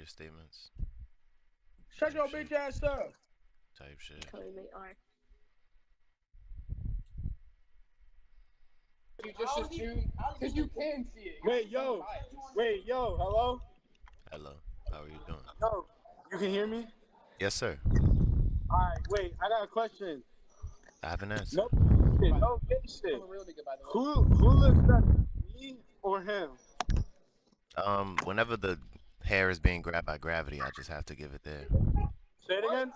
statements Shut type your shit. bitch ass up. Type shit. Cody mate R. You just assume because you can see it. Wait, yo. Wait, yo. Hello? Hello. How are you doing? Yo. You can hear me? Yes, sir. All right. Wait. I got a question. I have an answer. No shit. No gay shit. Who looks better, me or him? Whenever the hair is being grabbed by gravity, I just have to give it there. Say it again.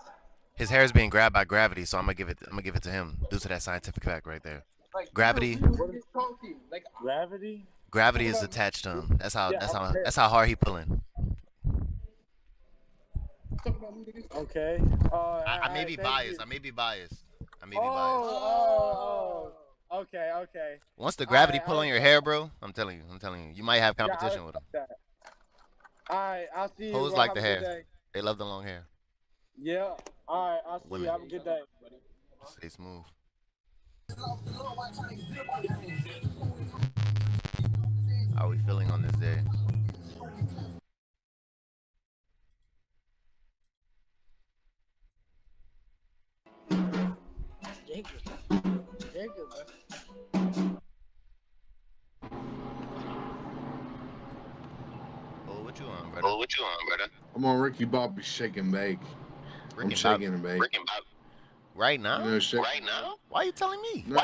His hair is being grabbed by gravity, so I'm gonna give it to him due to that scientific fact right there. Gravity, Gravity. gravity is attached to him. That's how. Yeah, That's how. okay. That's how hard he pulling. Okay. I may be thank biased. you. I may be biased. I may be Oh, biased. oh, oh. Okay, okay. Once the gravity Alright, pull on your hair, bro, I'm telling you, you might have Yeah, I competition with him. respect that. All right, I'll see you. Hoes Bro. like Have the a good hair. day. They love the long hair. Yeah. All right, I'll see Women. you. Have a good day. Stay smooth. How are we feeling on this day? Jacob. Jacob, bro. Oh, what you on, brother? I'm on Ricky Bobby Shake and Bake. Rick I'm and Bob. shaking and bake. Right You now? know, shake. Why you telling me? No,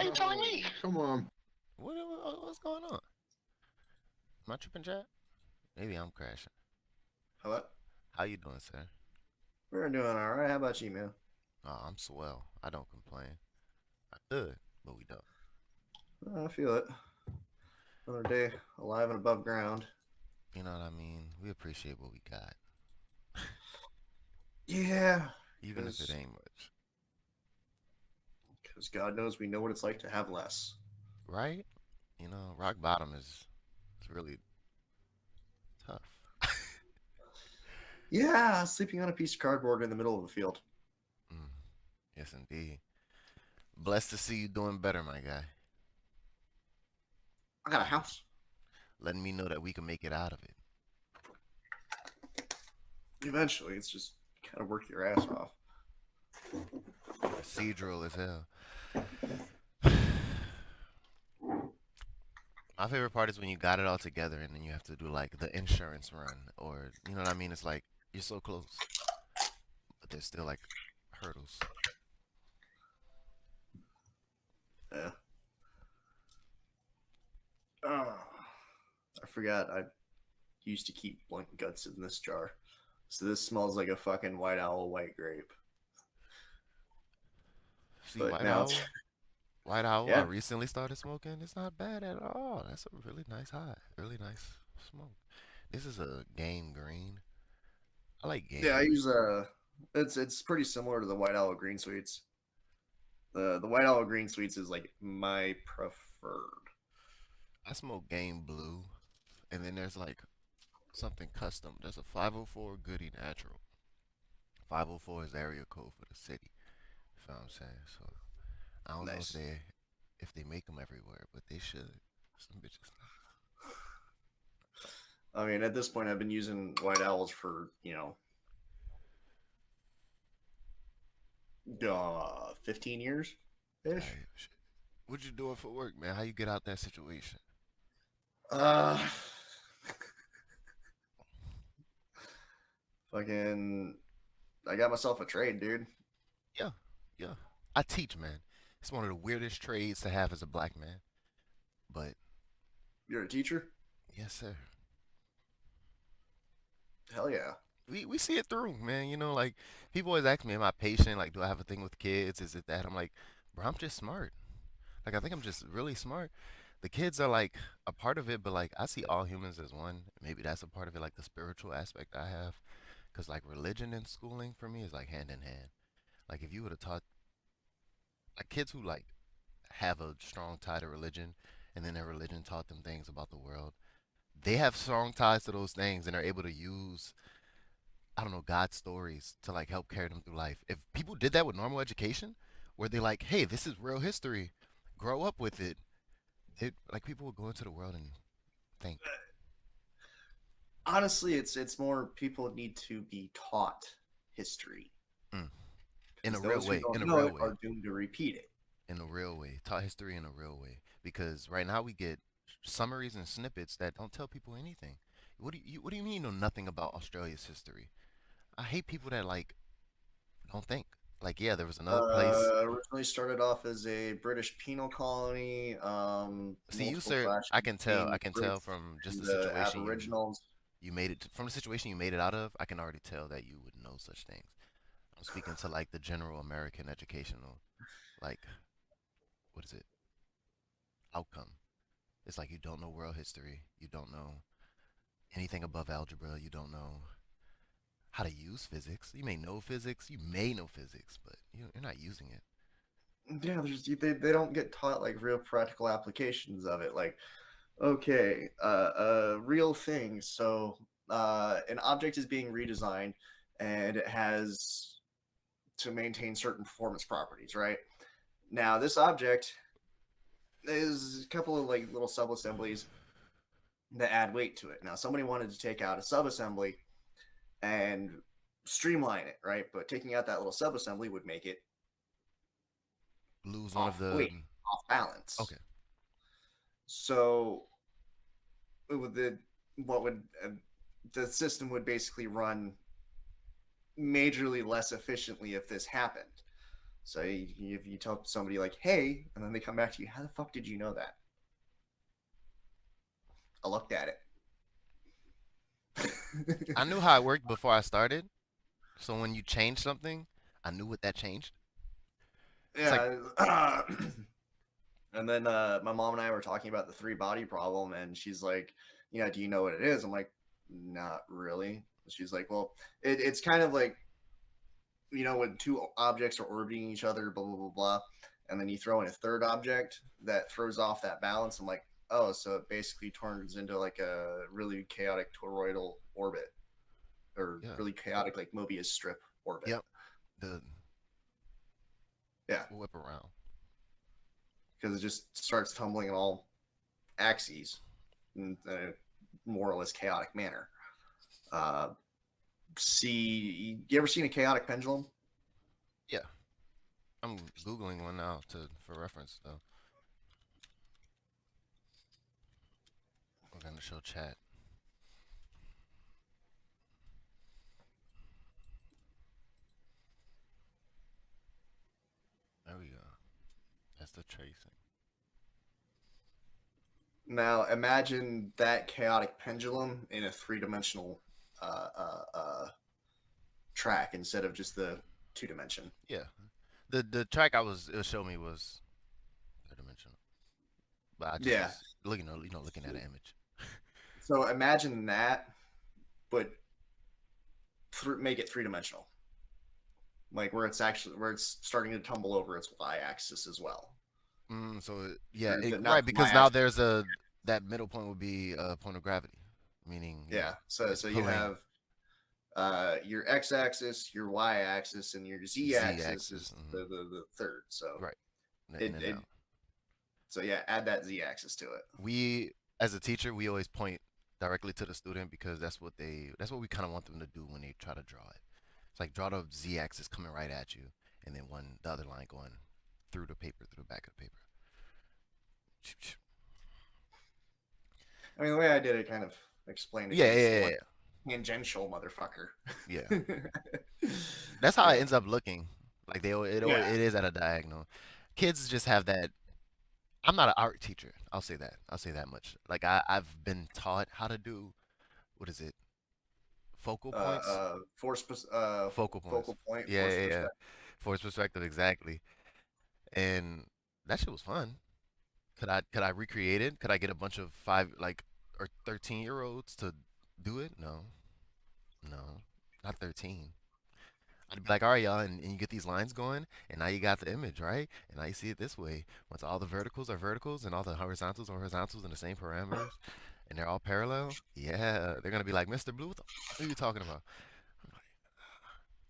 come on. What's going on? Am I tripping, chat? Maybe I'm crashing. Hello? How you doing, sir? We're doing all right. How about you, man? Oh, I'm swell. I don't complain. I could, but we don't. I feel it. Another day alive and above ground. You know what I mean? We appreciate what we got, Yeah. even if it ain't much. Because God knows we know what it's like to have less. Right? You know, rock bottom is it's really tough. Yeah, sleeping on a piece of cardboard in the middle of a field. Yes, indeed. Blessed to see you doing better, my guy. I got a house. Letting me know that we can make it out of it. Eventually, it's just gotta work your ass off. Procedural as hell. My favorite part is when you got it all together and then you have to do like the insurance run, or you know what I mean? It's like you're so close, but there's still like hurdles. Yeah. Oh, I forgot I used to keep blunt guts in this jar. So this smells like a fucking white owl white grape. See, But White now Owl. it's White Owl. I yeah. recently started smoking. It's not bad at all. That's a really nice high. Really nice smoke. This is a Game Green. I like Game. Yeah, I use it's pretty similar to the white owl green sweets. The white owl green sweets is like my preferred. I smoke Game Blue, and then there's like something custom. There's a 504 Goody Natural. 504 is the area code for the city. You know what I'm saying? So I don't Nice. know if they make them everywhere, but they should. Some bitches. I mean, at this point, I've been using white owls for 15 years ish. Right, shit. What you doing for work, man? How you get out that situation? Uh, fucking, I got myself a trade, dude. Yeah, yeah. I teach, man. It's one of the weirdest trades to have as a black man. But You're a teacher? yes, sir. Hell yeah. We see it through, man. You know, like people always ask me, am I patient? Like, do I have a thing with kids? Is it that? I'm like, bro, I'm just smart. Like, I think I'm just really smart. The kids are like a part of it, but like I see all humans as one. Maybe that's a part of it, like the spiritual aspect I have. Cause like religion and schooling for me is like hand in hand. Like if you would have taught like kids who like have a strong tie to religion, and then their religion taught them things about the world, they have strong ties to those things and are able to use I don't know, God stories to like help carry them through life. If people did that with normal education, where they like, hey, this is real history, grow up with it, like people would go into the world and think. Honestly, it's more people need to be taught history Mm. In a because real those who way, don't in a know real it way, are doomed to repeat it. in a real way. Taught history in a real way. Because right now we get summaries and snippets that don't tell people anything. What do you mean you know nothing about Australia's history? I hate people that like don't think. Like, yeah, there was another place. Originally started off as a British penal colony. See, you, Multiple sir, factions I became can tell Brits from just and the the situation Aboriginals. you made it from the situation you made it out of. I can already tell that you would know such things. I'm speaking to like the general American educational, like, what is it? Outcome. It's like you don't know world history. You don't know anything above algebra. You don't know how to use physics. You may know physics. You may know physics, but you're not using it. Yeah, they don't get taught like real practical applications of it. Like, okay, real thing. So, an object is being redesigned, and it has to maintain certain performance properties, right? Now, this object is a couple of like little sub assemblies that add weight to it. Now, somebody wanted to take out a sub assembly and streamline it, right? But taking out that little sub assembly would make it Lose one of off the. weight, off balance. Okay. So, with what would the system would basically run majorly less efficiently if this happened. So if you tell somebody like, "Hey," and then they come back to you, "How the fuck did you know that?" I looked at it. I knew how it worked before I started. So when you change something, I knew what that changed. It's like, Yeah. And then my mom and I were talking about the three body problem, and she's like, "Yeah, do you know what it is?" I'm like, "Not really." She's like, "Well, it's kind of like, when two objects are orbiting each other, blah blah blah blah, and then you throw in a third object that throws off that balance." I'm like, "Oh, so it basically turns into like a really chaotic toroidal orbit, or yeah, really chaotic like Mobius strip orbit." yep, the Yeah, whip around. because it just starts tumbling in all axes in a more or less chaotic manner. Uh, you ever seen a chaotic pendulum? Yeah, I'm googling one now to for reference though. I'm gonna show chat. There we go. That's the tracing. Now imagine that chaotic pendulum in a three-dimensional uh, uh, uh, track instead of just the two-dimension. Yeah, the track it was show me was third dimensional, but I just Yeah. was looking, looking at an image. So imagine that, but make it three-dimensional, like where it's starting to tumble over its y-axis as well. So yeah, Not right, the because now y-axis. there's that middle point would be a point of gravity, meaning Yeah. So it's you pulling have your x-axis, your y-axis, and your z-axis z-axis. is the third. So Right, in it, and it out. so yeah, add that z-axis to it. We, as a teacher, we always point directly to the student because that's what we kind of want them to do when they try to draw it. It's like draw the z-axis coming right at you, and then the other line going through the paper, through the back of the paper. I mean, the way I did it kind of explained it. Yeah, 'Cause it's yeah, the yeah, tangential motherfucker. yeah. That's how it ends up looking. Like Yeah. it is at a diagonal. Kids just have that. I'm not an art teacher. I'll say that. I'll say that much. Like I've been taught how to do what is it? Focal points? Focal points. Focal point, Yeah, force yeah, yeah. perspective. Force perspective, exactly. And that shit was fun. Could I recreate it? Could I get a bunch of 13-year olds to do it? No. No. Not 13. I'd be like, all right, y'all, and you get these lines going, and now you got the image, right? And now you see it this way. Once all the verticals are verticals and all the horizontals are horizontals in the same parameters, and they're all parallel, yeah, they're gonna be like, Mr. Blue, what the fuck are you talking about? I'm like,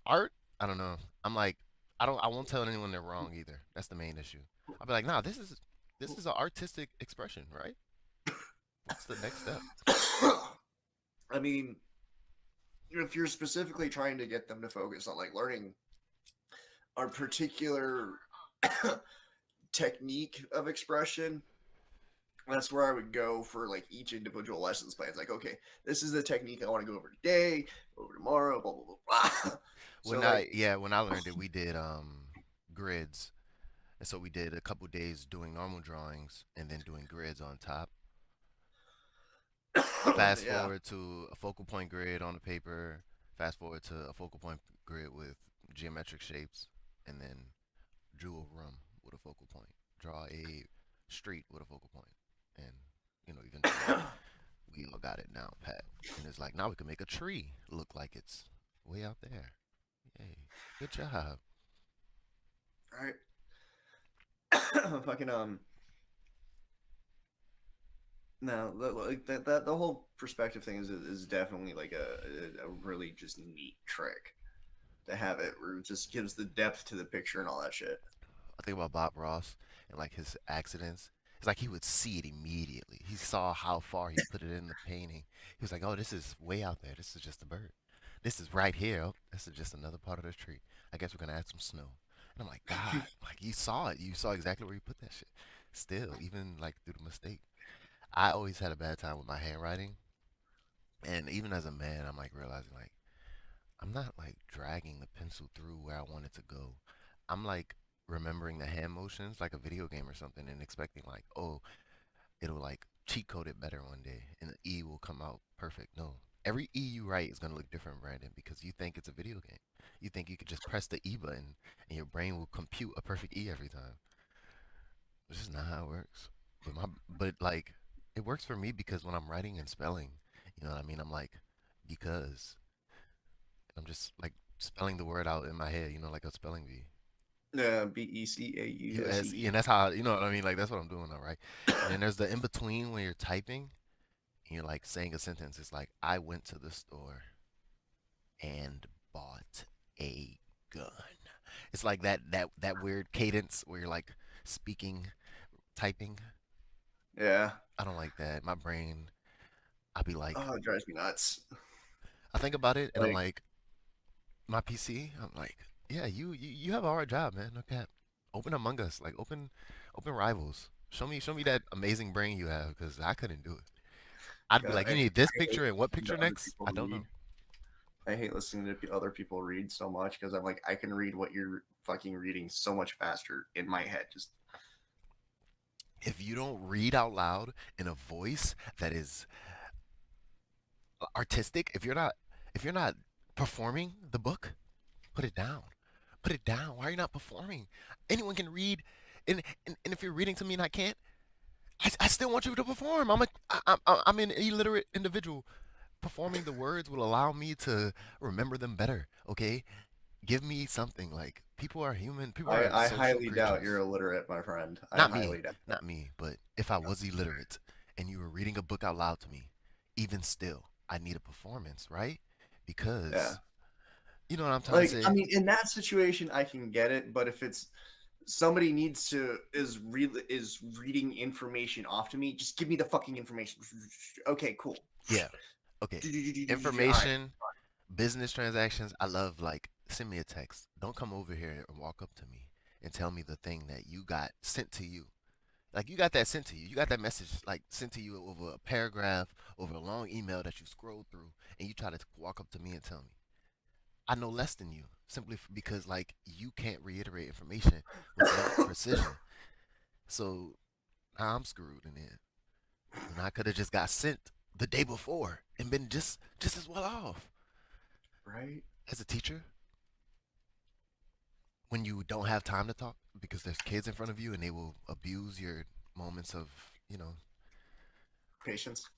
art? I don't know. I'm like, I won't tell anyone they're wrong either. That's the main issue. I'll be like, nah, this is an artistic expression, right? What's the next step? I mean, if you're specifically trying to get them to focus on like learning a particular technique of expression, that's where I would go for like each individual lessons plan. It's like, okay, this is the technique I want to go over today, over tomorrow, blah blah blah blah. So When like, when I learned it, we did grids. And so we did a couple days doing normal drawings and then doing grids on top. Fast yeah, forward to a focal point grid on the paper. Fast forward to a focal point grid with geometric shapes, and then drew a room with a focal point. Draw a street with a focal point, and eventually we all got it now, Pat. And it's like now we can make a tree look like it's way out there. Yay! Good job. right. Fucking no, like that the whole perspective thing is definitely like a really just neat trick to have it where it just gives the depth to the picture and all that shit. I think about Bob Ross and like his accidents. It's like he would see it immediately. He saw how far he put it in the painting. He was like, "Oh, this is way out there. This is just a bird. This is right here. Oh, this is just another part of the tree. I guess we're gonna add some snow." And I'm like, God, like you saw it. You saw exactly where you put that shit. Still, even like through the mistake. I always had a bad time with my handwriting, and even as a man, I'm like realizing like I'm not like dragging the pencil through where I want it to go. I'm like remembering the hand motions like a video game or something and expecting like, oh, it'll like cheat code it better one day and the E will come out perfect. No. Every E you write is gonna look different, Brandon, because you think it's a video game. You think you could just press the E button and your brain will compute a perfect E every time. This is not how it works. But like it works for me because when I'm writing and spelling, you know what I mean? I'm like, because I'm just like spelling the word out in my head, like a spelling bee. BECAUSE. USE, and that's how you know what I mean. Like that's what I'm doing now, right? And then there's the in between when you're typing and you're like saying a sentence. It's like I went to the store and bought a gun. It's like that weird cadence where you're like speaking, typing. Yeah. I don't like that. My brain, I'll be like, Oh, it drives me nuts. I think about it and I'm Like, like, my PC. I'm like, yeah, you have a hard job, man. Okay, open Among Us, like open Rivals. Show me that amazing brain you have, because I couldn't do it. I'd be God, like, you I need this hate picture and what listening picture to other next? people I don't read. know. I hate listening to other people read so much because I'm like, I can read what you're fucking reading so much faster in my head. Just If you don't read out loud in a voice that is artistic, if you're not performing the book, put it down. Put it down. Why are you not performing? Anyone can read, and if you're reading to me and I can't, I still want you to perform. I'm an illiterate individual. Performing the words will allow me to remember them better. Okay, give me something. Like people are human. People are I social highly doubt you're creatures. illiterate, my friend. I Not me, highly doubt. not me. But if I was illiterate and you were reading a book out loud to me, even still, I need a performance, right? Yeah. Because you know what I'm trying to Like, I say. mean, in that situation, I can get it, but if it's somebody needs to is reading information off to me, just give me the fucking information. Okay, cool. Yeah. Okay. All right. Information, business transactions. I love like send me a text. Don't come over here and walk up to me and tell me the thing that you got sent to you. Like you got that sent to you. You got that message like sent to you over a paragraph, over a long email that you scrolled through, and you try to walk up to me and tell me. I know less than you simply because like you can't reiterate information with enough precision. So now I'm screwed in it. When I could have just got sent the day before and been just as well off. Right? As a teacher, when you don't have time to talk because there's kids in front of you and they will abuse your moments of, you know, Patience.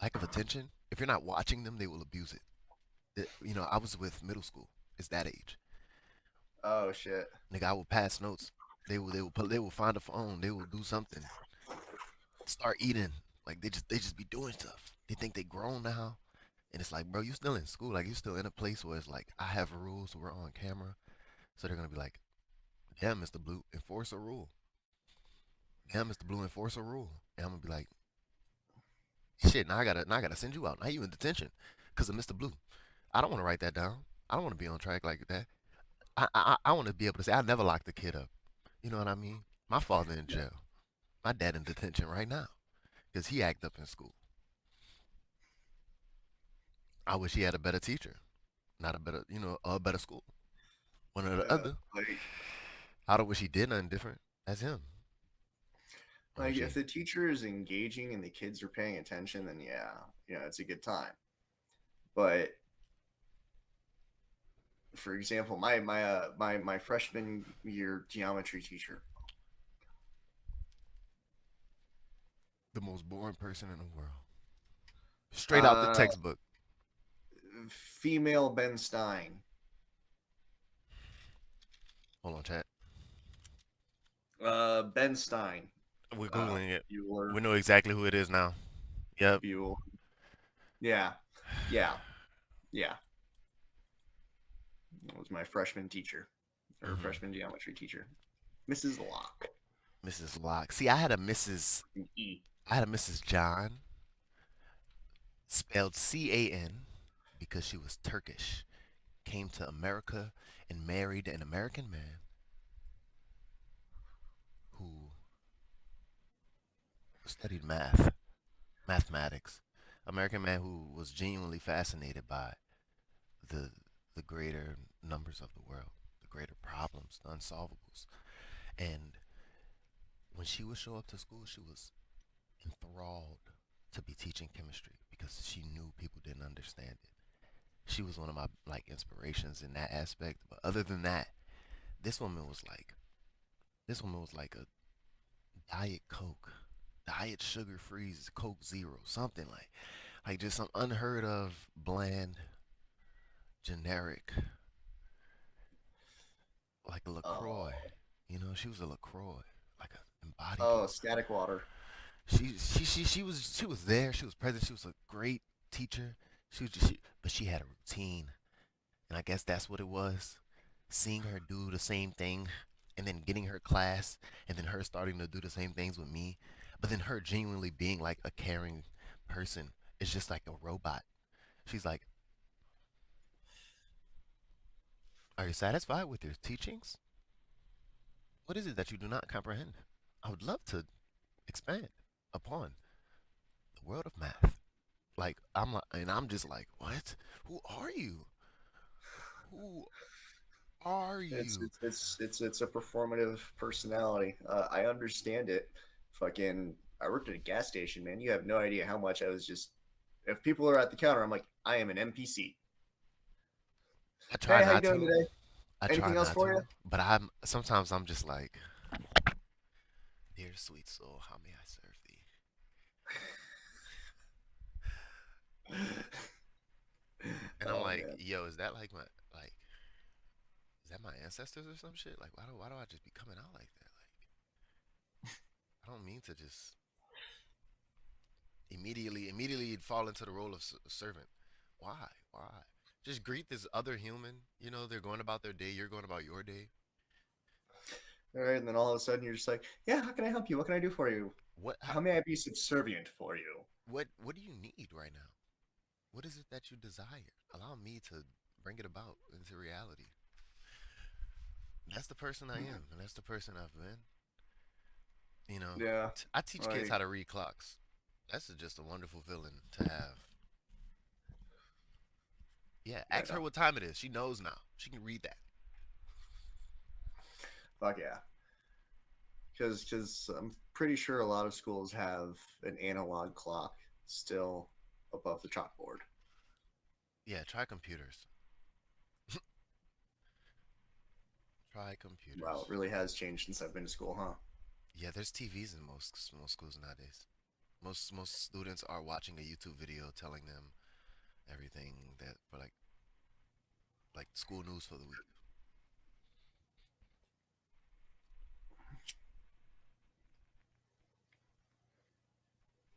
lack of attention. If you're not watching them, they will abuse it. I was with middle school. It's that age. Oh shit. Nigga, I will pass notes. They will find a phone. They will do something. Start eating. Like they just be doing stuff. They think they grown now. And it's like, bro, you still in school. Like you still in a place where it's like I have rules, we're on camera. So they're gonna be like, yeah, Mr. Blue, enforce a rule. Yeah, Mr. Blue, enforce a rule. And I'm gonna be like, Shit, now I gotta send you out. Now you in detention because of Mr. Blue. I don't want to write that down. I don't want to be on track like that. I want to be able to say I never locked the kid up. You know what I mean? My father in jail. My dad in detention right now because he act up in school. I wish he had a better teacher, not a better, a better school. One or the Yeah, other. like I don't wish he did nothing different. That's him. Or like she. if the teacher is engaging and the kids are paying attention, then yeah, it's a good time. But for example, my freshman year geometry teacher, The most boring person in the world. Straight out the uh, textbook. female Ben Stein, Hold on, chat. Ben Stein, We're googling it. Bueller, We know exactly who it is now. Yep. Buell, yeah, yeah, yeah. That was my freshman teacher, or Mhm. freshman geometry teacher, Mrs. Locke. Mrs. Locke. See, I had a Mrs. E. I had a Mrs. John, spelled Can, because she was Turkish. Came to America and married an American man who studied mathematics. American man who was genuinely fascinated by the the greater numbers of the world, the greater problems, the unsolvables. And when she would show up to school, she was enthralled to be teaching chemistry because she knew people didn't understand it. She was one of my like inspirations in that aspect. But other than that, this woman was like this woman was like a diet Coke, diet sugar free Coke Zero, something like just some unheard of bland, generic, like a Oh, LaCroix. She was a LaCroix, like a embodied oh, Static Water. she was there. She was present. She was a great teacher. But she had a routine, and I guess that's what it was. Seeing her do the same thing, and then getting her class, and then her starting to do the same things with me, but then her genuinely being like a caring person is just like a robot. She's like, "Are you satisfied with your teachings? What is it that you do not comprehend? I would love to expand upon the world of math." Like I'm just like, what? Who are you? Who are It's you? it's it's a performative personality. I understand it. Fucking, I worked at a gas station, man. You have no idea how much I was just. If people are at the counter, I'm like, I am an NPC. I try Hey, how you not doing to. today? I try Anything else not for you? to. But I'm sometimes I'm just like, dear sweet soul, how may I serve thee? And I'm Oh like, man. yo, is that like is that my ancestors or some shit? Like why do I just be coming out like that? Like I don't mean to just immediately fall into the role of servant. Why? Why? Just greet this other human. They're going about their day. You're going about your day. All right, and then all of a sudden you're just like, yeah, how can I help you? What can I do for you? What? How may I be subservient for you? What do you need right now? What is it that you desire? Allow me to bring it about into reality. That's the person I am, and that's the person I've been. Yeah, I teach kids like how to read clocks. That's just a wonderful feeling to have. Yeah, yeah, ask no, her what time it is. She knows now. She can read that. fuck yeah. Because I'm pretty sure a lot of schools have an analog clock still above the chalkboard. Yeah, try computers. Try Wow, computers. it really has changed since I've been to school, huh? Yeah, there's TVs in most schools nowadays. Most students are watching a YouTube video telling them everything that for like school news for the week.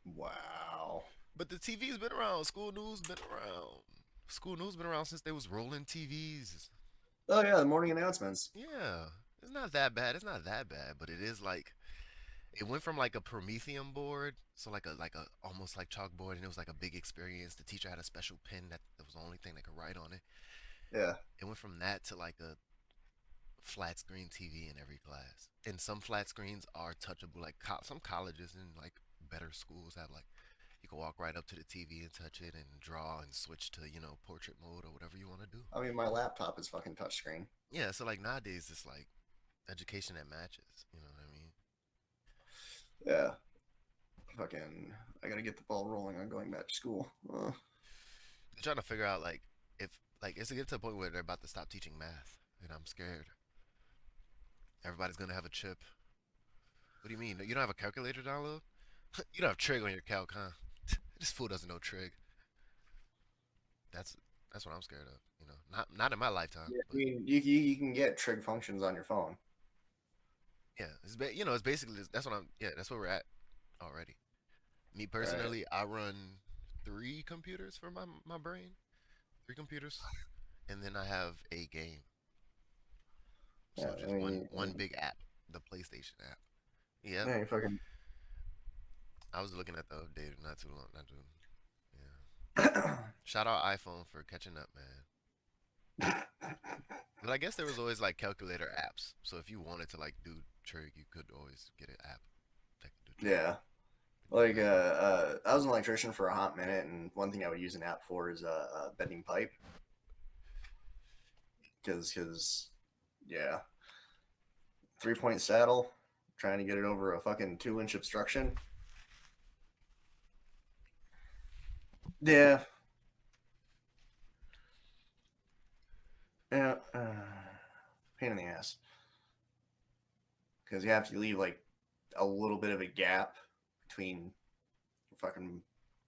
Wow. But the TV's been around. School news been around. School news been around since they was rolling TVs. Oh yeah, the morning announcements. Yeah, it's not that bad. It's not that bad, but it is like It went from like a Prometheum board, so like a almost like chalkboard, and it was like a big experience. The teacher had a special pen that was the only thing that could write on it. Yeah. It went from that to like a flat screen TV in every class. And some flat screens are touchable, like some colleges and like better schools have like you can walk right up to the TV and touch it and draw and switch to portrait mode or whatever you want to do. I mean, my laptop is fucking touchscreen. Yeah, so like nowadays it's like education that matches. You know what I mean? Yeah. Fucking, I gotta get the ball rolling on going back to school. They're trying to figure out like if like it's to get to the point where they're about to stop teaching math, and I'm scared. Everybody's gonna have a chip. What do you mean? You don't have a calculator download? You don't have trig on your calc, huh? This fool doesn't know trig. That's that's what I'm scared of. Not in my lifetime. Yeah, I But mean, you can get trig functions on your phone. yeah, it's basically that's what I'm. Yeah, that's where we're at already. Me Right. personally, I run 3 computers for my brain, 3 computers, and then I have a game. Yeah, So I just mean, one big app, the PlayStation app. Yep. yeah, you fucking. I was looking at the update not too long, not too. Yeah. Shout out iPhone for catching up, man. But I guess there was always like calculator apps. So if you wanted to like do trig, you could always get an app that could do trig. Yeah. Like, I was an electrician for a hot minute, and one thing I would use an app for is bending pipe. Because, yeah, 3-point saddle, trying to get it over a fucking 2-inch obstruction. Yeah. Yeah. Pain in the ass. Because you have to leave like a little bit of a gap between fucking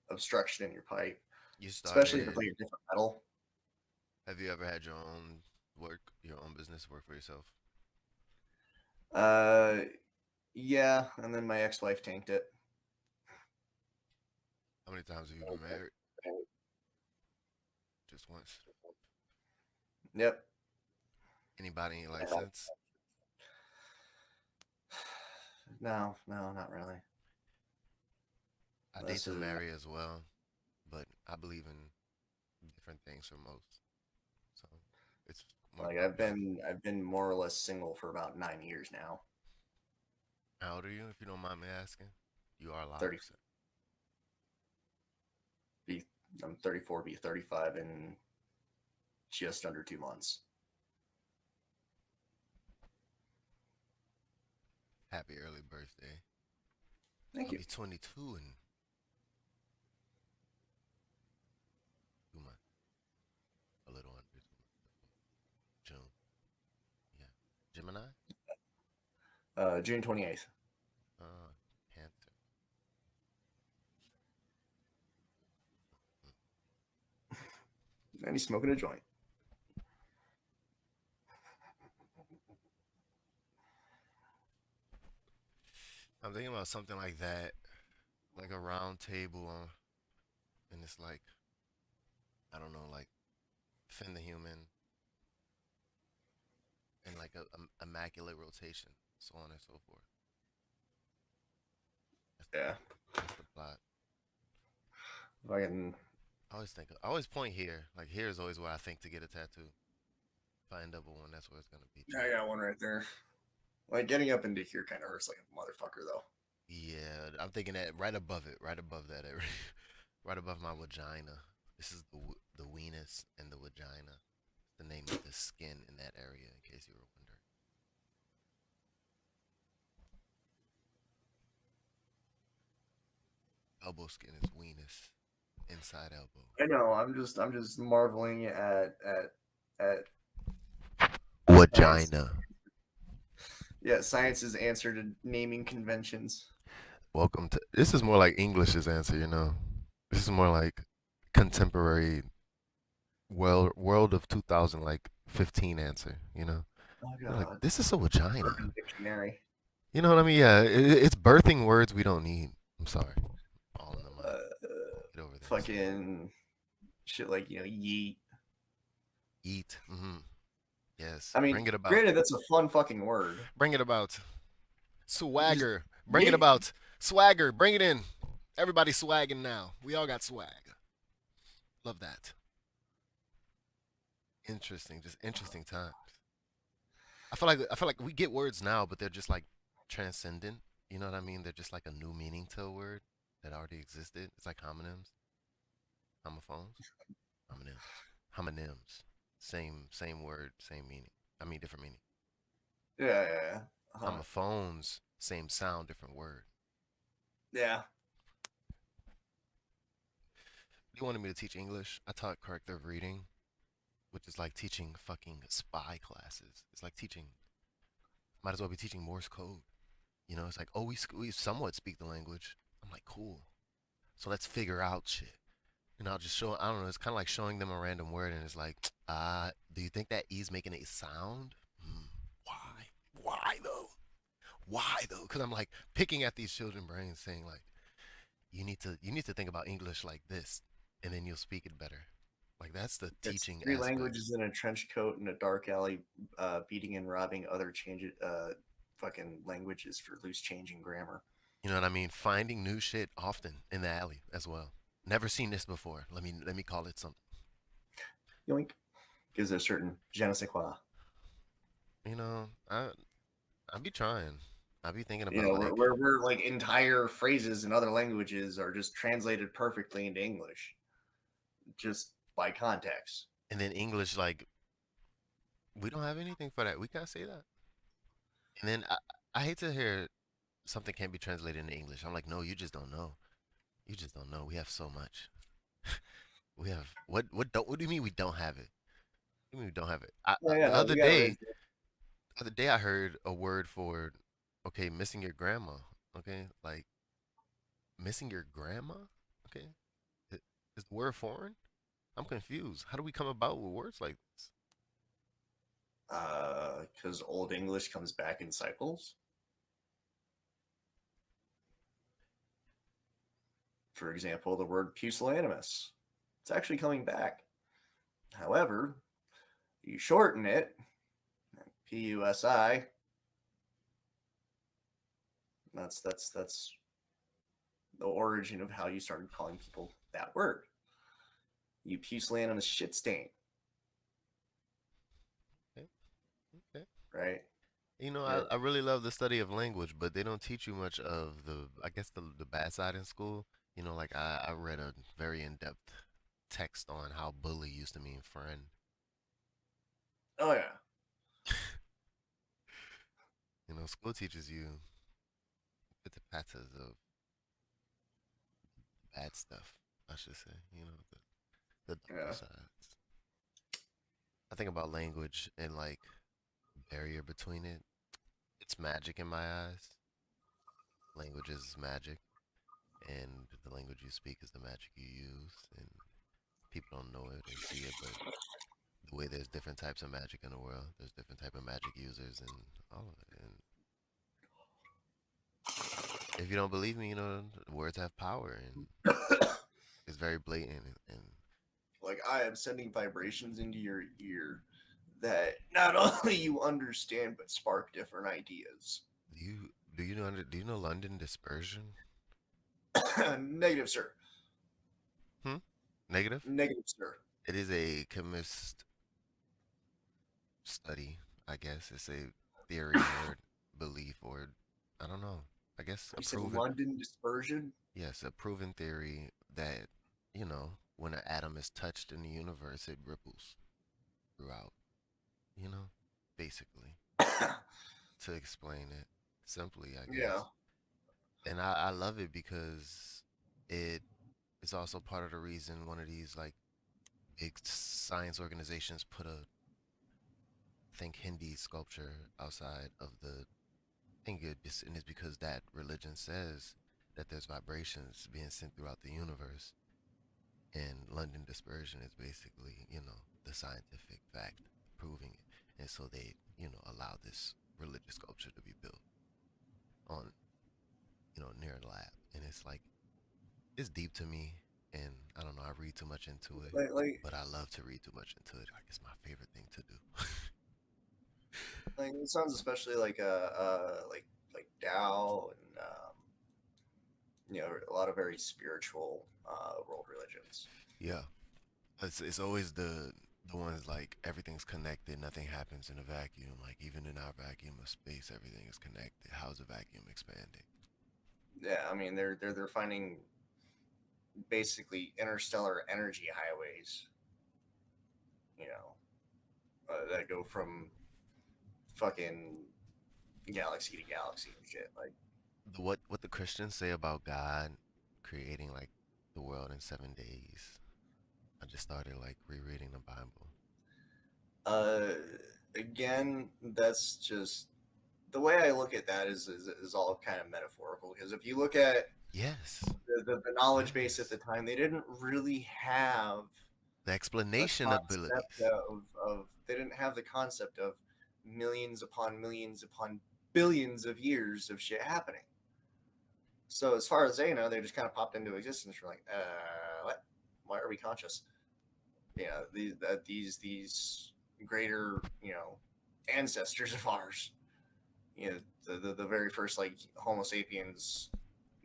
obstruction in your pipe, You especially if started. it's like a different metal. Have you ever had your own work, your own business, work for yourself? Uh, yeah, and then my ex-wife tanked it. How many times have you been married? Just once. Yep. Anybody in your life since? No, not really. I date This to is marry as well, but I believe in different things for most. So it's more like about I've been more or less single for about 9 years now. how old are you, if you don't mind me asking? You are allowed 30. to say. I'm 34, be 35 in just under 2 months. Happy early birthday. Thank I'll you. be 22 in 2 months. A little under 2 months. June. Yeah. Gemini? June 28th. Cancer. And he's smoking a joint. I'm thinking about something like that, like a round table, and it's like, I don't know, like Finn the Human, and like a immaculate rotation, so on and so forth. Yeah. That's the plot. Fucking. I always point here. Like here is always where I think to get a tattoo. If I end up with one, that's where it's gonna be. I got one right there. Like getting up into here kind of hurts like a motherfucker though. Yeah, I'm thinking that right above it, right above that area, right above my vagina. This is the weenus and the vagina. The name of the skin in that area, in case you were wondering. Elbow skin is weenus, inside elbow. I know. I'm just marveling at Vagina. yeah, science's answer to naming conventions. Welcome to. This is more like English's answer, This is more like contemporary world of 2000 like 15 answer. Oh They're like god. this is a vagina. Urban Dictionary. You know what I mean? Yeah, it's birthing words we don't need. I'm sorry. All in the mind. Get over this. Fucking shit like yeet. Eat. Yes. I mean, Bring it about. granted, that's a fun fucking word. Bring it about. Swagger. Bring it Yeah. about. Swagger, bring it in. Everybody swagging now. We all got swag. Love that. Interesting, just interesting times. I feel like we get words now, but they're just like transcendent. You know what I mean? They're just like a new meaning to a word that already existed. It's like homonyms, homophones, homonyms, homonyms. Same word, same meaning. I mean different meaning. Yeah. Uh-huh. Homophones, same sound, different word. Yeah. You wanted me to teach English? I taught corrective reading, which is like teaching fucking spy classes. It's like teaching. Might as well be teaching Morse code. You know, it's like, oh, we somewhat speak the language. I'm like, cool. So let's figure out shit. And I'll just show. I don't know. It's kind of like showing them a random word, and it's like, do you think that E's making a sound? Hmm. Why? Why though? Why though? Because I'm like picking at these children brains, saying like, you need to think about English like this, and then you'll speak it better. Like that's the It's teaching three aspect. languages in a trench coat in a dark alley, beating and robbing other fucking languages for loose change and grammar. You know what I mean? Finding new shit often in the alley as well. Never seen this before. Let me call it something. Yoink. Gives it a certain je ne sais quoi. You know, I be trying. I be thinking You about know, like, where like entire phrases in other languages are just translated perfectly into English, just by context. and then English like we don't have anything for that. We can't say that. And then I hate to hear something can't be translated into English. I'm like, no, you just don't know. You just don't know. We have so much. We have what do you mean we don't have it? What do you mean we don't have it? Oh yeah, The no, other we got day, I heard a word for okay, missing your grandma. Okay, like missing your grandma. Okay, I- is the word foreign? I'm confused. How do we come about with words like this? because Old English comes back in cycles. For example, the word pusillanimous. It's actually coming back. However, you shorten it, PUSI. That's the origin of how you started calling people that word. You pusillanimous shit stain, Okay, okay. right? You know, Yeah. I really love the study of language, but they don't teach you much of I guess the bad side in school. You know, like I read a very in-depth text on how bully used to mean friend. Oh yeah. You know, school teaches you the patterns of bad stuff, I should say. You know, the darker Yeah. sides. I think about language and like barrier between it. It's magic in my eyes. Language is magic, and the language you speak is the magic you use, and people don't know it and see it, but the way there's different types of magic in the world, there's different type of magic users and all of it. And if you don't believe me, you know, words have power, and it's very blatant. And Like I am sending vibrations into your ear that not only you understand but spark different ideas. do you know London dispersion? Negative, sir. Hmm. Negative. Negative, sir. It is a chemist study, I guess. It's a theory or belief or I don't know. I guess a You said proven London dispersion. yes, a proven theory that, when an atom is touched in the universe, it ripples throughout, you know, basically, to explain it simply, I Yeah. guess. And I love it because it is also part of the reason one of these like big science organizations put a think Hindi sculpture outside of the thing and it's because that religion says that there's vibrations being sent throughout the universe and London dispersion is basically, the scientific fact proving it. And so they, allow this religious sculpture to be built on, near the lab. And it's like, it's deep to me. And I don't know, I read too much into it, Like but I love to read too much into it. Like, it's my favorite thing to do. it sounds especially like like Tao and a lot of very spiritual world religions. Yeah. It's always the ones like everything's connected, nothing happens in a vacuum. Like even in our vacuum of space, everything is connected. How's a vacuum expanding? Yeah, I mean they're finding basically interstellar energy highways, that go from fucking galaxy to galaxy and shit. Like, What the Christians say about God creating like the world in 7 days. I just started like rereading the Bible. uh, again, that's just the way I look at that is all kind of metaphorical because if you look at Yes. the knowledge base at the time, they didn't really have The the explanation concept abilities. of they didn't have the concept of millions upon billions of years of shit happening. So as far as they know, they just kind of popped into existence. We're like, what? Why are we conscious? These greater ancestors of ours. The very first like Homo sapiens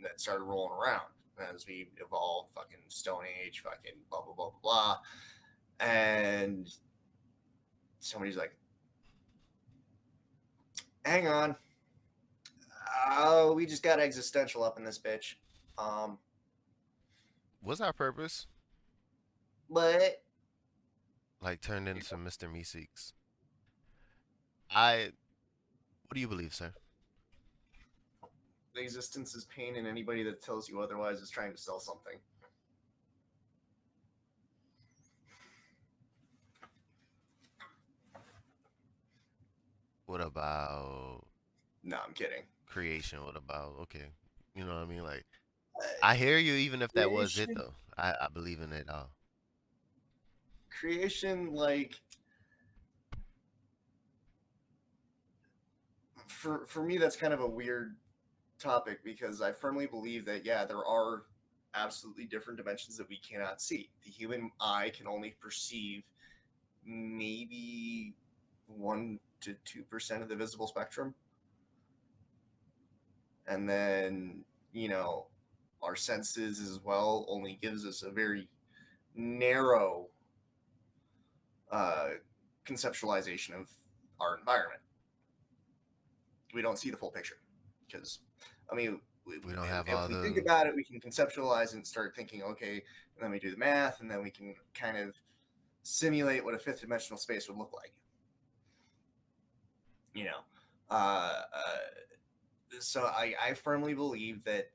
that started rolling around as we evolved, fucking Stone Age, fucking blah blah blah blah blah. And somebody's like, "Hang on, oh, we just got existential up in this bitch." Um, What's our purpose? but Like turned into Mr. Meeseeks. I what do you believe, sir? existence is pain, and anybody that tells you otherwise is trying to sell something. What about No, I'm kidding. creation? What about okay? You know what I mean? Like Uh, I hear you even if that was it creation, though. I believe in it all. creation, like for me, that's kind of a weird topic because I firmly believe that yeah, there are absolutely different dimensions that we cannot see. The human eye can only perceive maybe 1 to 2% of the visible spectrum, and then our senses as well only gives us a very narrow uh, conceptualization of our environment. We don't see the full picture because, I mean, We don't have if all we think the about it, we can conceptualize and start thinking, okay, and then we do the math, and then we can kind of simulate what a fifth dimensional space would look like. You know, uh, so I firmly believe that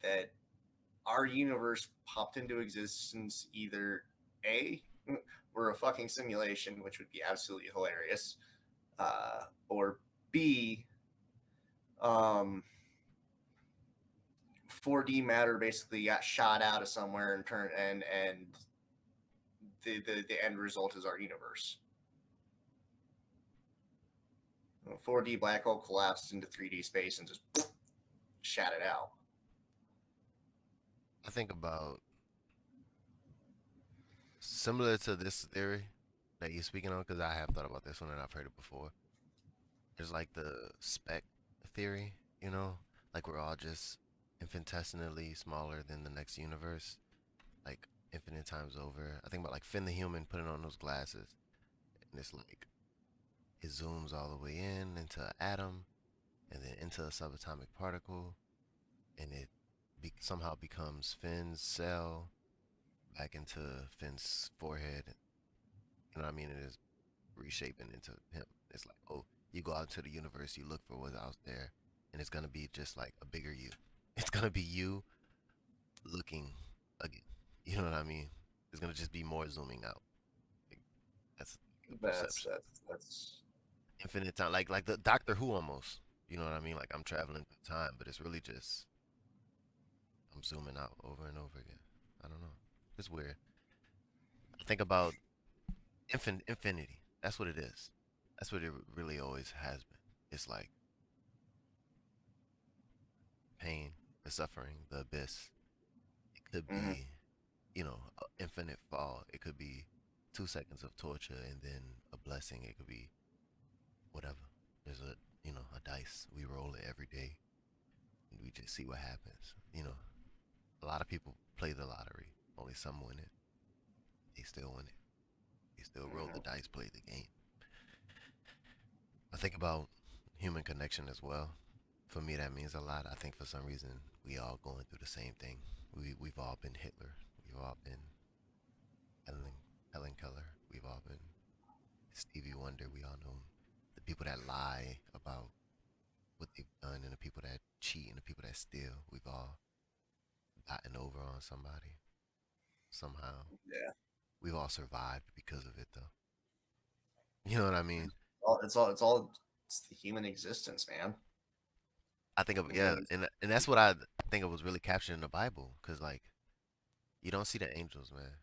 our universe popped into existence either A, we're a fucking simulation, which would be absolutely hilarious, or B, um, 4D matter basically got shot out of somewhere and turned and the end result is our universe. 4D black hole collapsed into 3D space and just shat it out. I think about similar to this theory that you're speaking on because I have thought about this one and I've heard it before. There's like the spec theory, you know, like we're all just infinitesimally smaller than the next universe, like infinite times over. I think about like Finn the Human putting on those glasses, and it's like it zooms all the way in into an atom, and then into a subatomic particle, and it somehow becomes Finn's cell back into Finn's forehead. You know what I mean? It is reshaping into him. It's like, oh, you go out into the universe, you look for what's out there, and it's gonna be just like a bigger you. It's gonna be you looking again. You know what I mean? It's gonna just be more zooming out. Like, that's a That's perception. that's that's Infinite time, like the Doctor Who almost. You know what I mean? Like I'm traveling through time, but it's really just I'm zooming out over and over again. I don't know. It's weird. I think about infinity. That's what it is. That's what it really always has been. It's like pain, the suffering, the abyss. It could mhm. be, infinite fall. It could be 2 seconds of torture and then a blessing. It could be whatever. There's a dice. We roll it every day and we just see what happens. A lot of people play the lottery. Only some win it. They still win it. They still roll the Mhm. dice, play the game. I think about human connection as well. For me, that means a lot. I think for some reason we all going through the same thing. We've all been Hitler. We've all been Helen Helen Keller. We've all been Stevie Wonder. We all know the people that lie about what they've done and the people that cheat and the people that steal. We've all gotten over on somebody somehow. Yeah. We've all survived because of it, though. You know what I mean? It's the human existence, man. I think of I yeah, mean, and that's what I think it was really captured in the Bible, cause like you don't see the angels, man.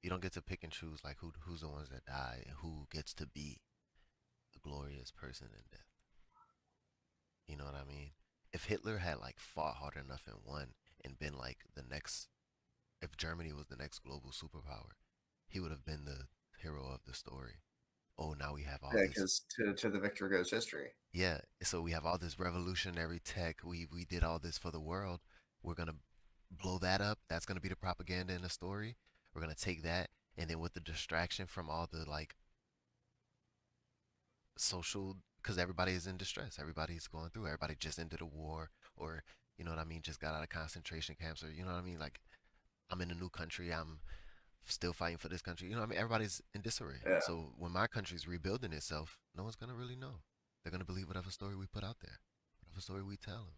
You don't get to pick and choose like who's the ones that die and who gets to be the glorious person in death. You know what I mean? If Hitler had like fought hard enough and won and been like the next, if Germany was the next global superpower, he would have been the hero of the story. Oh, now we have all yeah, this. because to the victor goes history. Yeah, so we have all this revolutionary tech. We did all this for the world. We're gonna blow that up. That's gonna be the propaganda in the story. We're gonna take that, and then with the distraction from all the like social, because everybody is in distress. Everybody's going through. Everybody just ended a war, or you know what I mean, just got out of concentration camps, or you know what I mean. Like I'm in a new country. I'm still fighting for this country. You know what I mean? Everybody's in disarray. Yeah. So when my country's rebuilding itself, no one's gonna really know. They're gonna believe whatever story we put out there, whatever story we tell them,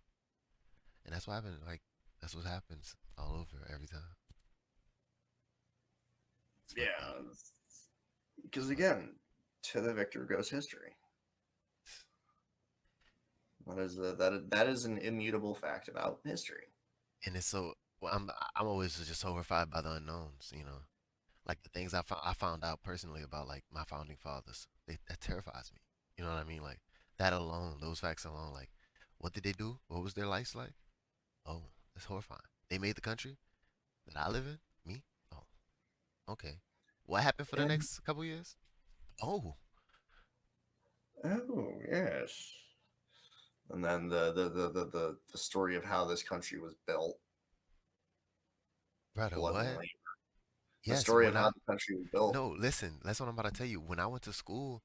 and that's what happened. Like that's what happens all over every time. It's fucked up. Yeah. Because It's fucked up. again, to the victor goes history. That is an immutable fact about history. And it's so well, I'm always just horrified by the unknowns. You know, like the things I found out personally about like my founding fathers. That terrifies me. You know what I mean? Like that alone, those facts alone. Like, what did they do? What was their lives like? Oh, that's horrifying. They made the country that I live in. Me? Oh, okay. What happened for the And next couple years? Oh, oh yes. And then the story of how this country was built, brother, blood and what? labor. The Yes, story of when how I the country was built. no, listen, that's what I'm about to tell you. When I went to school,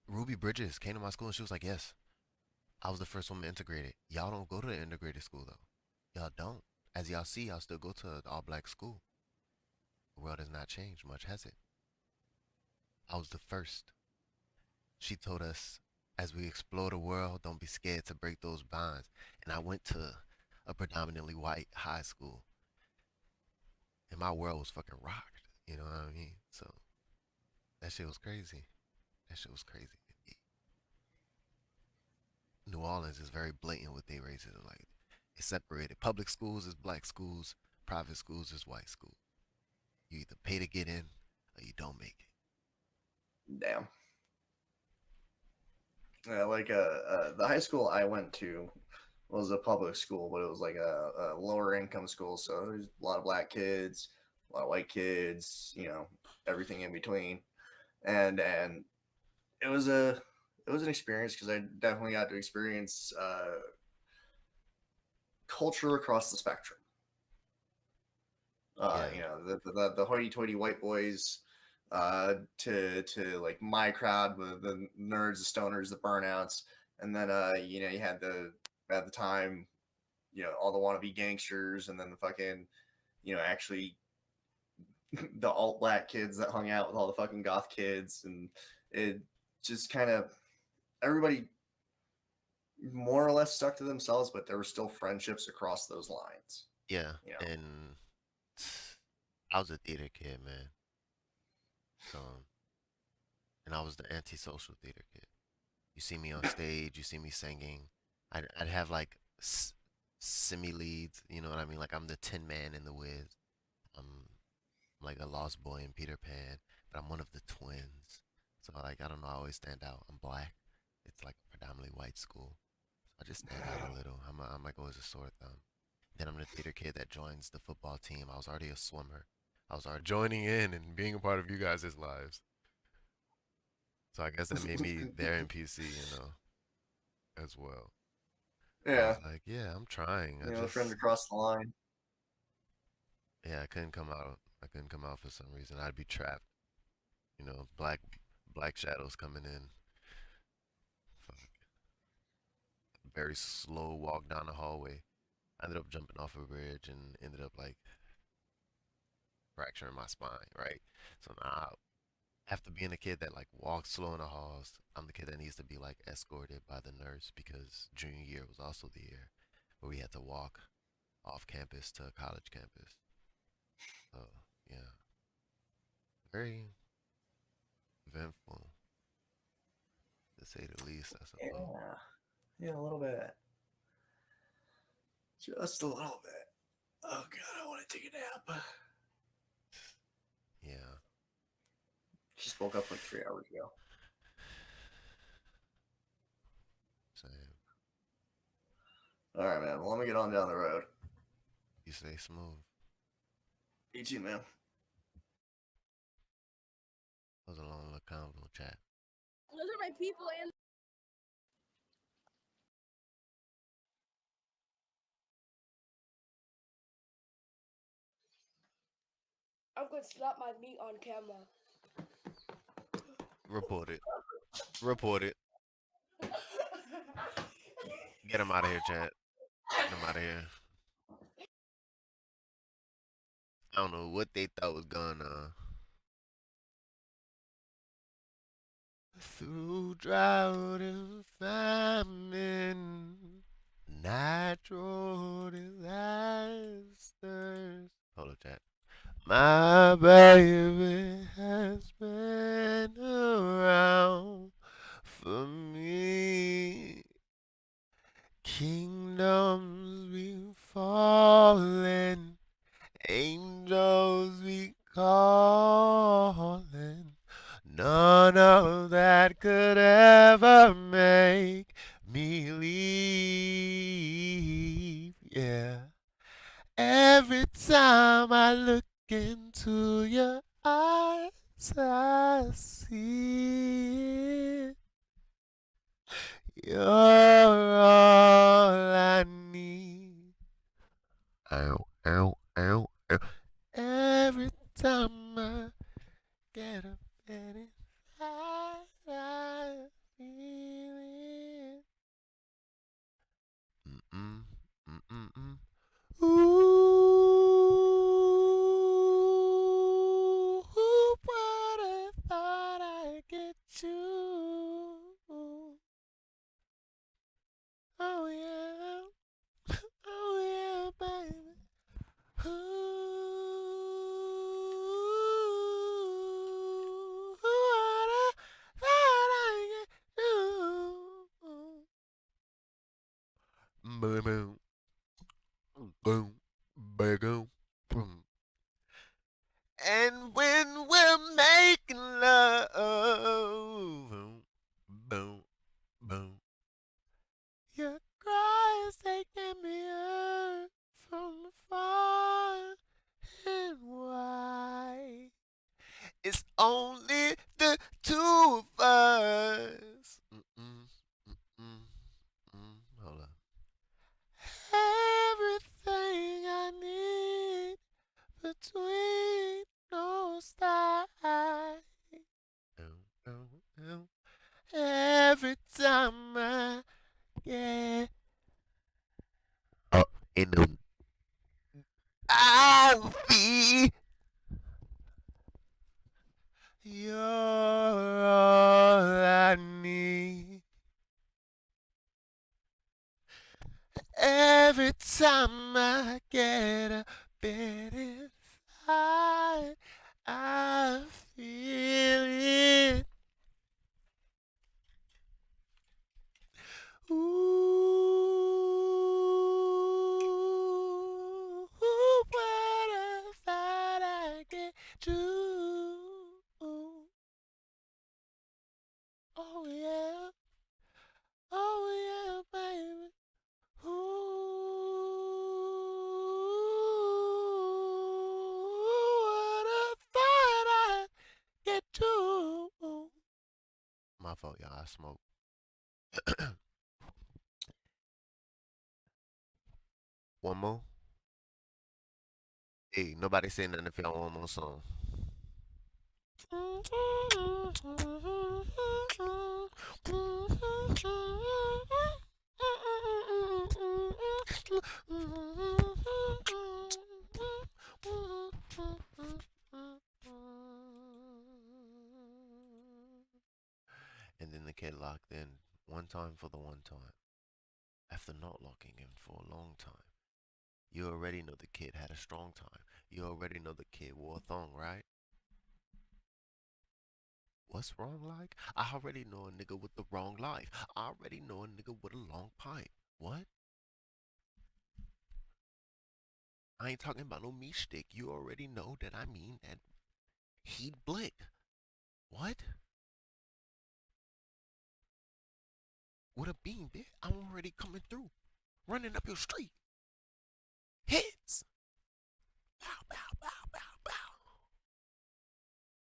Ruby Bridges came to my school and she was like, "Yes, I was the first woman integrated. Y'all don't go to the integrated school though. Y'all don't. As y'all see, y'all still go to the all-black school. The world has not changed much, has it? I was the first. She told us, as we explore the world, don't be scared to break those bonds. And I went to a predominantly white high school, and my world was fucking rocked. You know what I mean? So that shit was crazy. That shit was crazy. New Orleans is very blatant with their racism. Like it's separated. Public schools is black schools. Private schools is white school. You either pay to get in or you don't make Damn. The high school I went to was a public school, but it was like a lower income school. So there's a lot of black kids, a lot of white kids, everything in between. And it was an experience because I definitely got to experience culture across the spectrum. it. Yeah, The hoity-toity white boys to like my crowd, the nerds, the stoners, the burnouts, and then you had the at the time, all the wannabe gangsters, and then the fucking, actually the alt black kids that hung out with all the fucking goth kids, and it just kind of everybody more or less stuck to themselves, but there were still friendships across those lines. yeah. You know, And I was a theater kid, man. So, and I was the antisocial theater kid. You see me on stage, you see me singing. I'd have like semi leads. You know what I mean? Like I'm the Tin Man in The Wiz. I'm like a lost boy in Peter Pan, but I'm one of the twins. So like I don't know, I always stand out. I'm black. It's like a predominantly white school. So I just stand out a little. I'm like always a sore thumb. Then I'm the theater kid that joins the football team. I was already a swimmer. I was already joining in and being a part of you guys' lives. So I guess that made me their NPC, as well. I Yeah, was like, yeah, I'm trying. I the friend just, across the line. yeah, I couldn't come out. I couldn't come out for some reason. I'd be trapped. You know, black shadows coming in. Fuck. Very slow walk down the hallway. I ended up jumping off a bridge and ended up like fracturing my spine, right? So now, after being a kid that like walks slow in the halls, I'm the kid that needs to be like escorted by the nurse because junior year was also the year where we had to walk off campus to college campus. So yeah, very eventful to say the least, I suppose. Yeah, yeah, a little bit, just a little bit. Oh god, I want to take a nap. Yeah. Just woke up like 3 hours ago. Same. All right, man. Well, let me get on down the road. You say smooth. You too, man. That was a long little convo chat. Those are my people and I'm going to slap my meat on camera. Report it. Report it. Get him out of here, chat. Get him out of here. I don't know what they thought was going on. Through drought and famine, natural disasters. Hold up, chat. My baby has been around for me. Kingdoms be falling, angels be calling. None of that could ever make me leave. Yeah. Every time I look into your eyes, I see it. You're all I need. Ow, ow, ow, ow. Every time I get a bit inside, I feel it. Mm-mm, mm-mm-mm. Ooh, who would have thought I'd get you? Oh yeah, oh yeah, baby. Ooh, who would have thought I'd get you? Boom, boom, boom, boom, boom. And when we're making love, boom, boom, boom, your cries taking me up from afar. And why? It's only the two of us. Mm-mm, mm-mm, hold on. Everything I need between those thighs. Oh, oh, oh. Every time I get up in the I feel you're all I need. Every time I get a bit inside, I feel it. Ooh, who would have thought I'd get you? Oh yeah, oh yeah, baby. Who would have thought I'd get you? My fault, y'all. I smoke. One more. Hey, nobody say nothing if y'all want one more song. And then the kid locked in one time for the one time. After not locking in for a long time, you already know the kid had a strong time. You already know the kid wore a thong, right? What's wrong like? I already know a nigga with the wrong life. I already know a nigga with a long pipe. What? I ain't talking about no meat stick. You already know that I mean that he'd blick. What? With a beam, bitch. I'm already coming through. Running up your street. Hits. Bow, bow, bow, bow, bow.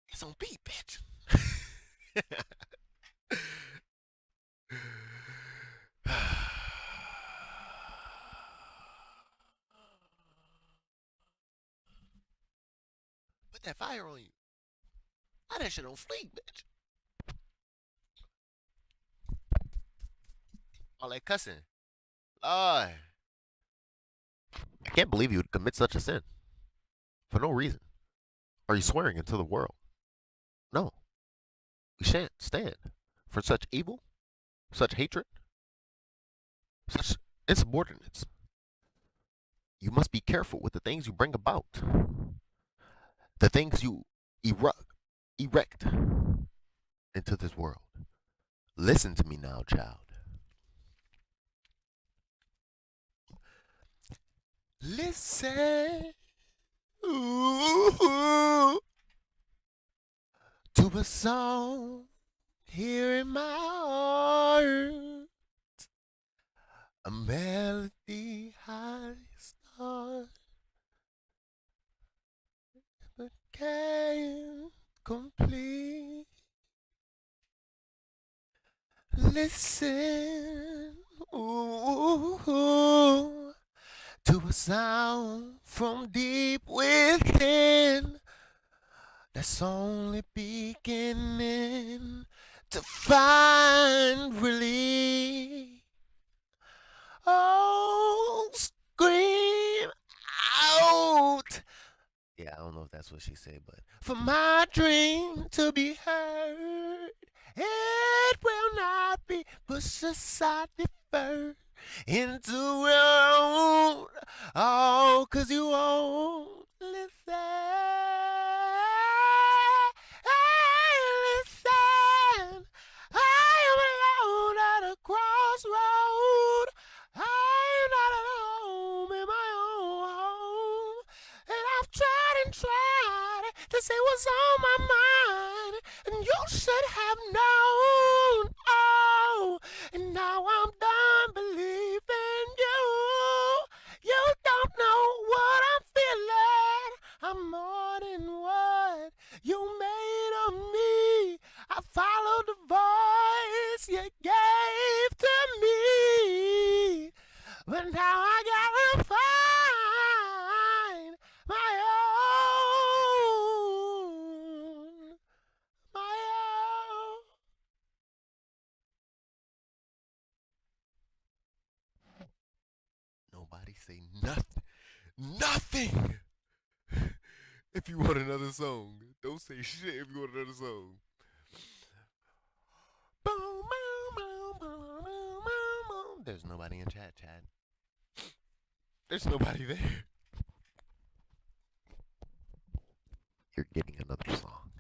It's on beat, bitch. Put that fire on you. How that shit on fleek, bitch. All that cussing. Lord. I can't believe you would commit such a sin. For no reason. Are you swearing into the world? No. We shan't stand for such evil, such hatred, such insubordinates. You must be careful with the things you bring about, the things you erect into this world. Listen to me now, child. Listen ooh, to a song here in my heart, a melody high start, but can't complete. Listen ooh, to a sound from deep within that's only beginning to find relief. Oh, scream out. Yeah, I don't know if that's what she said, but for my dream to be heard, it will not be pushed aside, deferred into your own. Oh, 'cause you won't listen. Listen. I am alone at a crossroad. I'm not at home in my own home. And I've tried and tried to say what's on my mind. And you should have known. Oh, and now I'm done believing you. You don't know what I'm feeling. I'm more than what you made of me. I followed the voice you gave to me. But now I gotta find my own. My own. Nobody say nothing. Nothing! If you want another song, don't say shit if you want another song. There's nobody in chat, Chad. There's nobody there. You're getting another song.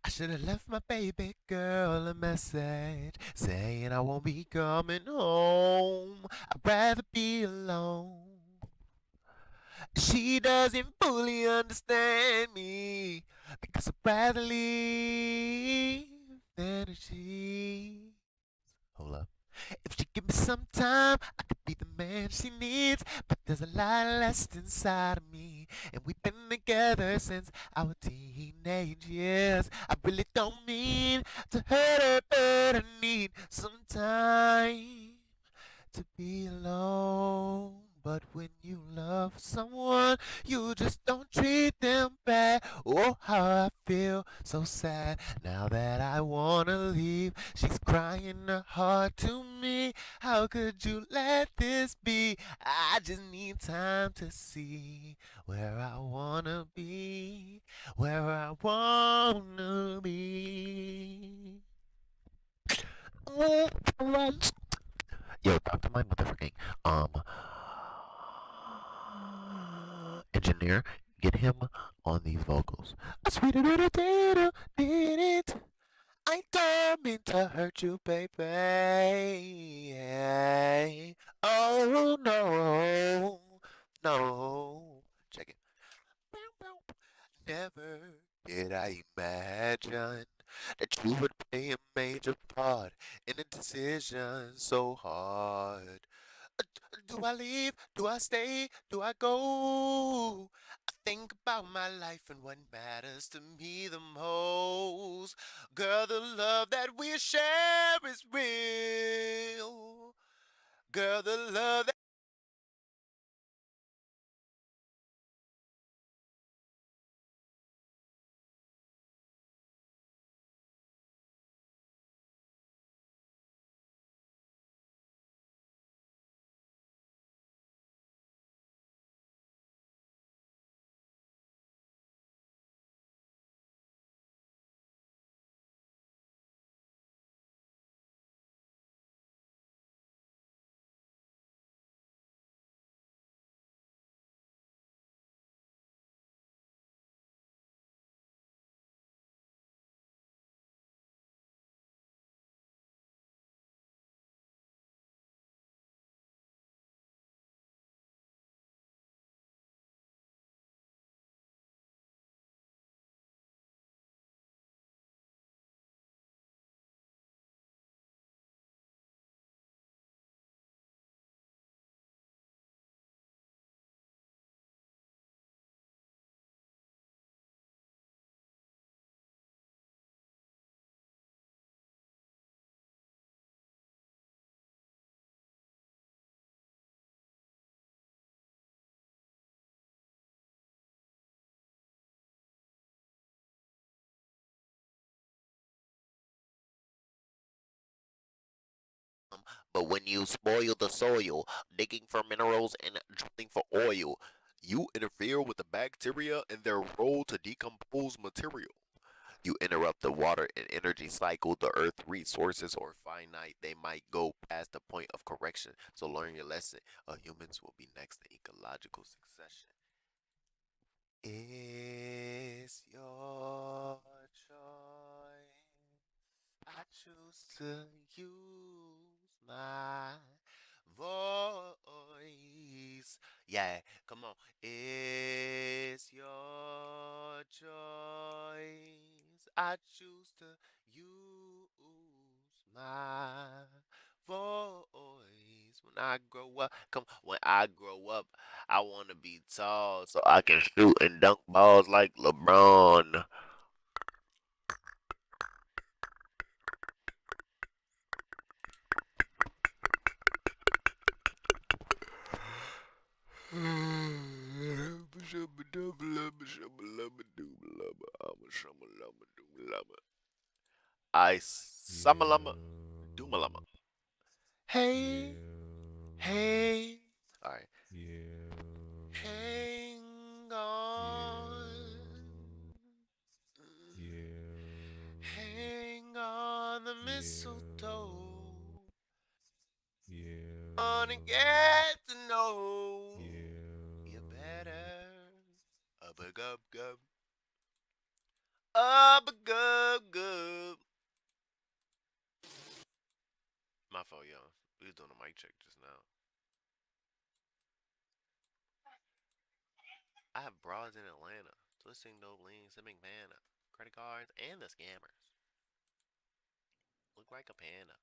I should have left my baby girl a message saying I won't be coming home. I'd rather be alone. She doesn't fully understand me. because I'd rather leave than she. Hold up. If she give me some time, I could be the man she needs. But there's a lot left inside of me. And we've been together since our teenage years. I really don't mean to hurt her, but I need some time to be alone. But when you love someone, you just don't treat them bad. Oh, how I feel so sad now that I wanna leave. She's crying her heart to me. How could you let this be? I just need time to see where I wanna be, where I wanna be. Yo, talk to my motherfucking engineer. Get him on these vocals. Sweet little did it. I don't mean to hurt you, baby. Oh no, no. Check it. Never did I imagine that you would play a major part in a decision so hard. Do I leave? Do I stay? Do I go? I think about my life and what matters to me the most. Girl, the love that we share is real. Girl, the love that. But when you spoil the soil, digging for minerals and drilling for oil, you interfere with the bacteria and their role to decompose material. You interrupt the water and energy cycle. The earth resources are finite. They might go past the point of correction. So learn your lesson. Humans will be next in ecological succession. It's your choice. I choose to use my voice. Yeah, come on. It's your choice. I choose to use my voice. When I grow up, when I grow up, I want to be tall so I can shoot and dunk balls like LeBron. I sumalama doomalama. Hey, hey. Alright. Hang on. Hang on the mistletoe. Wanna get to know you better. Up a gub gub. Up a gub gub. My fault, y'all. We was doing a mic check just now. I have bras in Atlanta. Twisting dope links, Sim McMahon, credit cards, and the scammers. Look like a panda.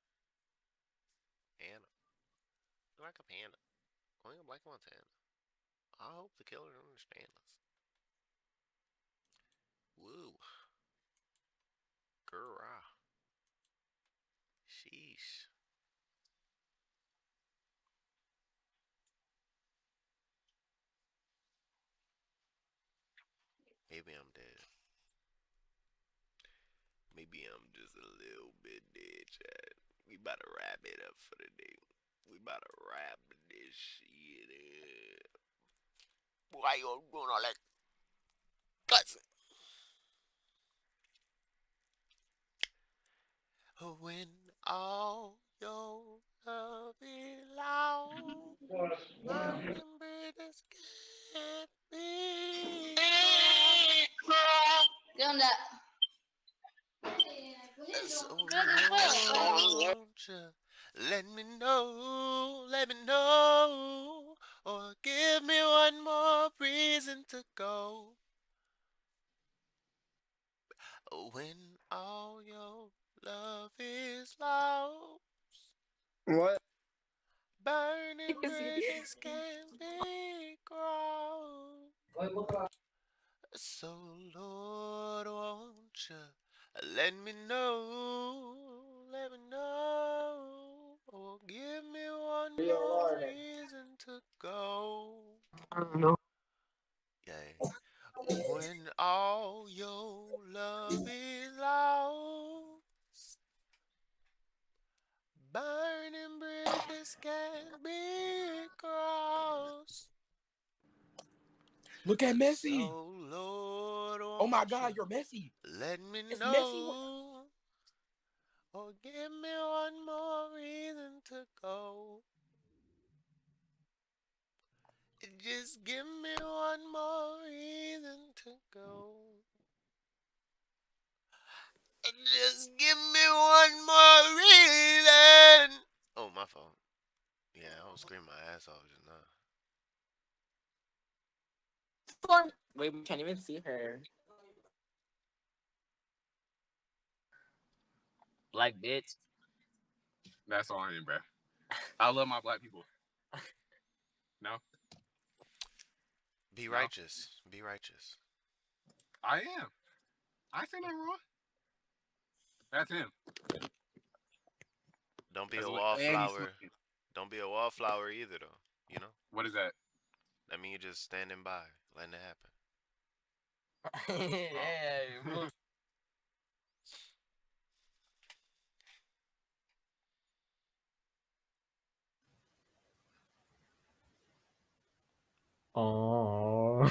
Panda. Look like a panda. Going up like Montana. I hope the killer understands us. Woo. Girl. Sheesh. Maybe I'm dead. Maybe I'm just a little bit dead, Chad. We about to wrap it up for the day. We about to wrap this shit up. Why you doing all that cussing? When all your love is loud, burning bridges can't be crossed. Get on that. So won't you let me know, or give me one more reason to go. When all your love is lost, What? burning bridges can't be crossed. So Lord, won't you let me know, or give me one more reason to go. I don't know. Yeah. When all your love is lost, burning bridges can't be crossed. Look at Messi. So Lord, Oh my God, you're Messi. let me It's know, or give me one more reason to go. Just give me one more reason to go. Just give me one more reason. Oh, my fault. Yeah, I was screaming my ass off just now. Wait, we can't even see her. Black bitch. That's all I am, bro. I love my black people. No, Be No. righteous. Be righteous. I am. I say nothing wrong. That's him. Don't be That's a what- and he's wallflower. smoking. Don't be a wallflower either, though. You know? What is that? That means you're just standing by, letting it happen. Yeah. Move. Oh.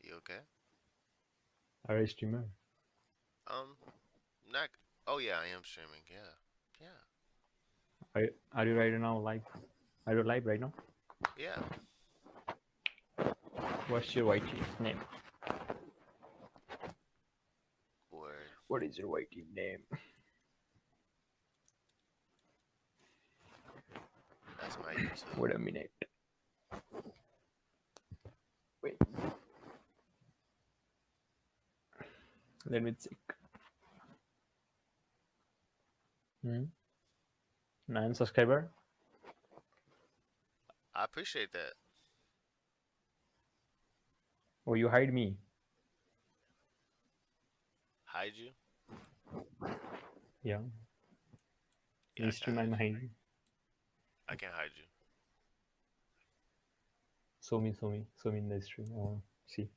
You okay? Are you a streamer? Not. Oh yeah, I am streaming. Yeah, yeah, Are you right now live? Are you live right now? yeah. What's your YT name? Word. What is your YT name? That's my YouTube. Wait a minute. Wait. Let me check. 9 subscriber. I appreciate that. Oh, you hide me. Hide you? Yeah. Yeah, In stream I'm hiding. I can't hide you. Show me in the stream. Oh, see.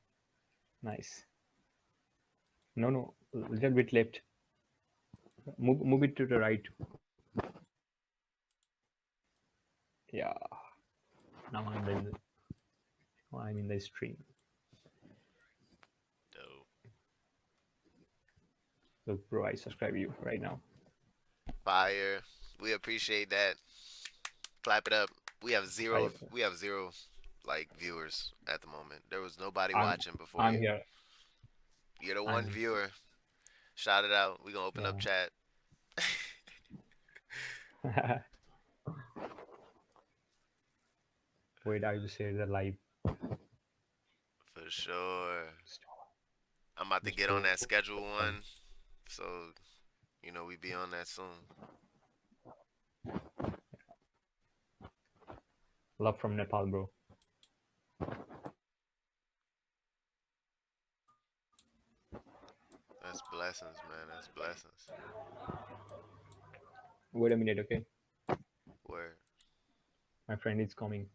Nice. No, little bit left. Move it to the right. Yeah. Now I'm in the stream. Dope. Look, bro, I subscribe you right now. Fire. We appreciate that. Clap it up. We have zero. Fire. We have zero, like, viewers at the moment. There was nobody I'm- watching before I'm you. here. You're the one I'm- viewer. Shout it out. We gonna open up chat. Wait, I will share the live. sure. I'm about to get on that schedule one, so we be on that soon. Love from Nepal, bro. That's blessings, man. That's blessings. Wait a minute, okay? Word. My friend is coming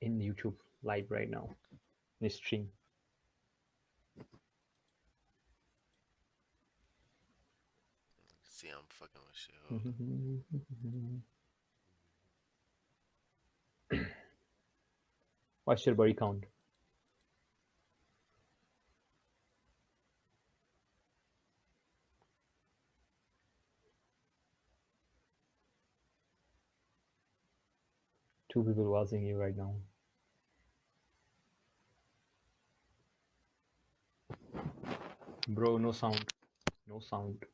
in YouTube live right now. In his stream. See, I'm fucking with shit. Hold on. What's your body count? Two people watching you right now. Bro, no sound. No sound.